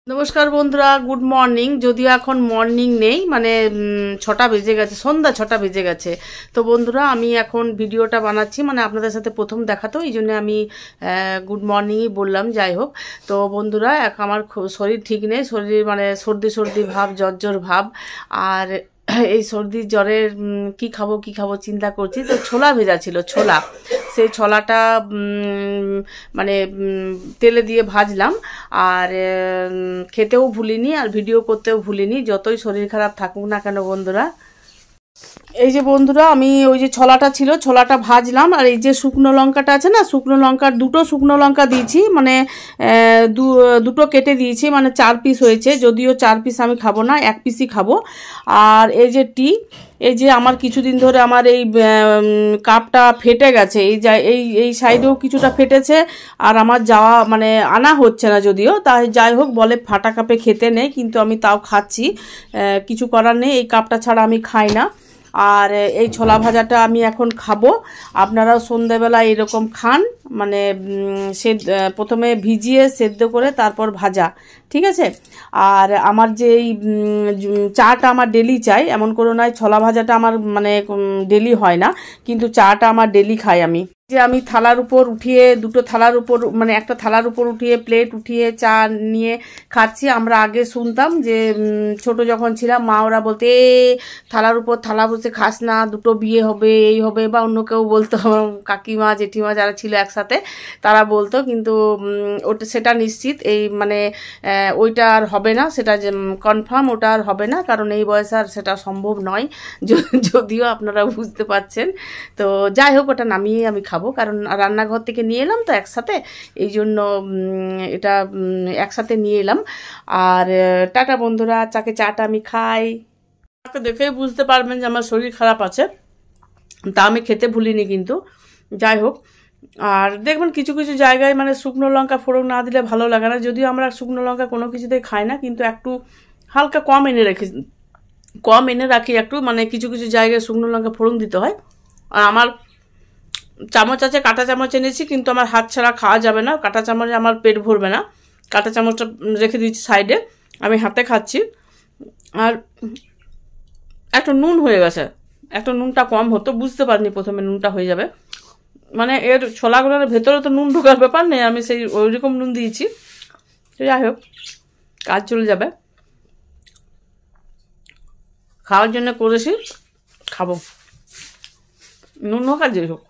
নমস্কার বন্ধুরা, good morning. যদিও এখন মর্নিং নেই, মানে 6টা বেজে গেছে, সন্ধ্যা 6টা বেজে গেছে। তো বন্ধুরা, আমি এখন ভিডিওটা বানাচ্ছি, মানে আপনাদের সাথে প্রথম দেখা, তো এই জন্য আমি গুড মর্নিংই বললাম। যাই হোক, তো বন্ধুরা, আমার শরীর ঠিক নেই, শরীর মানে সর্দি সর্দি ভাব, জ্বর জ্বর ভাব। আর এই সর্দি জ্বরের কি খাবো চিন্তা করছি। তো ছোলা ভেজা ছিল, ছোলা, সেই ছোলাটা মানে তেলে দিয়ে ভাজলাম। আর খেতেও ভুলিনি, আর ভিডিও করতেও ভুলিনি, যতই শরীর খারাপ থাকুক না কেন বন্ধুরা। এই যে বন্ধুরা, আমি ওই যে ছোলাটা ছিল, ছোলাটা ভাজলাম। আর এই যে শুকনো লঙ্কাটা আছে না, শুকনো লঙ্কার দুটো শুকনো লঙ্কা দিয়েছি, মানে দুটো কেটে দিয়েছি, মানে 4 পিস হয়েছে। যদিও 4 পিস আমি খাবো না, 1 পিসই খাবো। আর এই যে এই যে আমার কিছুদিন ধরে আমার এই কাপটা ফেটে গেছে, এই সাইডেও কিছুটা ফেটেছে। আর আমার যাওয়া মানে আনা হচ্ছে না, যদিও তাই যাই হোক, বলে ফাটা কাপে খেতে নেই, কিন্তু আমি তাও খাচ্ছি, কিছু করার নেই, এই কাপটা ছাড়া আমি খাই না। আর এই ছোলা ভাজাটা আমি এখন খাবো। আপনারাও সন্ধ্যেবেলা এরকম খান, মানে প্রথমে ভিজিয়ে সেদ্ধ করে তারপর ভাজা, ঠিক আছে। আর আমার যে এই চাটা আমার ডেলি চাই, এমন করে নয় ছোলা ভাজাটা আমার মানে ডেলি হয় না, কিন্তু চাটা আমার ডেলি খাই আমি। যে আমি থালার উপর উঠিয়ে, দুটো থালার উপর, মানে একটা থালার উপর উঠিয়ে, প্লেট উঠিয়ে চা নিয়ে খাচ্ছি। আমরা আগে শুনতাম যে ছোট যখন ছিলাম, মা ওরা বলতে, থালার উপর থালা বসে খাস না, দুটো বিয়ে হবে, এই হবে, বা অন্য কেউ বলতো, কাকিমা জেঠিমা যারা ছিল একসাথে তারা বলতো, কিন্তু সেটা নিশ্চিত, এই মানে ওইটা আর হবে না, সেটা যে কনফার্ম, ওটা আর হবে না, কারণ এই বয়সে আর সেটা সম্ভব নয়, যদিও আপনারা বুঝতে পারছেন। তো যাই হোক, ওটা নামিয়ে আমি খাবো, কারণ রান্নাঘর থেকে নিয়ে এলাম তো একসাথে, এই জন্য এটা একসাথে নিয়ে এলাম। আর টাটা বন্ধুরা, চাটা আমি খাই। দেখেই বুঝতে পারবেন যে আমার শরীর খারাপ আছে, তা আমি খেতে ভুলিনি কিন্তু। যাই হোক, আর দেখবেন কিছু কিছু জায়গায় মানে শুকনো লঙ্কা ফোড়ন না দিলে ভালো লাগে না, যদিও আমরা শুকনো লঙ্কা কোনো কিছুতেই খাই না, কিন্তু একটু হালকা কম এনে রাখি একটু, মানে কিছু কিছু জায়গায় শুকনো লঙ্কা ফোড়ন দিতে হয়। আর আমার চামচ আছে, কাঁটা চামচ এনেছি, কিন্তু আমার হাত ছাড়া খাওয়া যাবে না, কাঁটা চামচে আমার পেট ভরবে না, কাঁটা চামচটা রেখে দিয়েছি সাইডে, আমি হাতে খাচ্ছি। আর একটু নুন হয়ে গেছে, একটু নুনটা কম হতো, বুঝতে পারিনি প্রথমে নুনটা হয়ে যাবে, মানে এর ছোলাগুলোর ভেতরে তো নুন ঢোকার ব্যাপার নেই, আমি সেই ওইরকম নুন দিয়েছি। তো যাই হোক, কাজ চলে যাবে, খাওয়ার জন্য করেছি, খাবো, নুন হোক আর যাই হোক।